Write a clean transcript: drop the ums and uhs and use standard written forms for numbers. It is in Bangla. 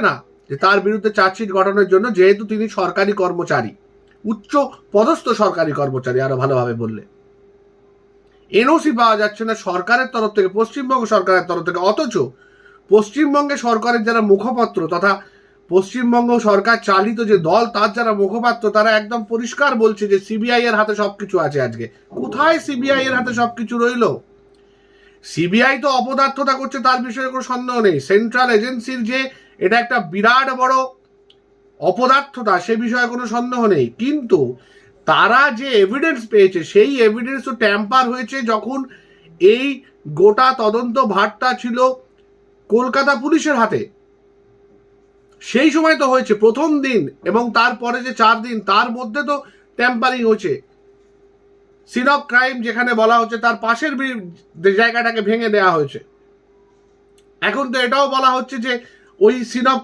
না যে তার বিরুদ্ধে চার্জশিট গঠনের জন্য, যেহেতু তিনি সরকারি কর্মচারী, উচ্চ পদস্থ সরকারি কর্মচারী আরো ভালোভাবে বললে। এনওসি পাওয়া যাচ্ছে না সরকারের তরফ থেকে, পশ্চিমবঙ্গ সরকারের তরফ থেকে, অথচ পশ্চিমবঙ্গে সরকারের যারা মুখপাত্র তথা পশ্চিমবঙ্গ সরকার চালিত যে দল তার যারা মুখপাত্র তারা একদম পরিষ্কার বলছে যে সিবিআই এর হাতে সবকিছু আছে। আজকে কোথায় সিবিআই এর হাতে সবকিছু রইল? সিবিআই তো অপদার্থতা করছে, তার বিষয়ে কোনো সন্দেহ নেই। সেন্ট্রাল এজেন্সির যে এটা একটা বিরাট বড় অপদার্থতা সে বিষয়ে কোনো সন্দেহ নেই, কিন্তু তারা যে এভিডেন্স পেয়েছে সেই এভিডেন্স তো ট্যাম্পার হয়েছে যখন এই গোটা তদন্ত ভারটা ছিল কলকাতা পুলিশের হাতে। সেই সময় তো হয়েছে প্রথম দিন, এবং তারপরে যে 4 দিন তার মধ্যে তো ট্যাম্পারিং হয়েছে। সিন অফ ক্রাইম যেখানে বলা হচ্ছে তার পাশের জায়গাটাকে ভেঙে দেওয়া হয়েছে। এখন তো এটাও বলা হচ্ছে যে ওই সিন অফ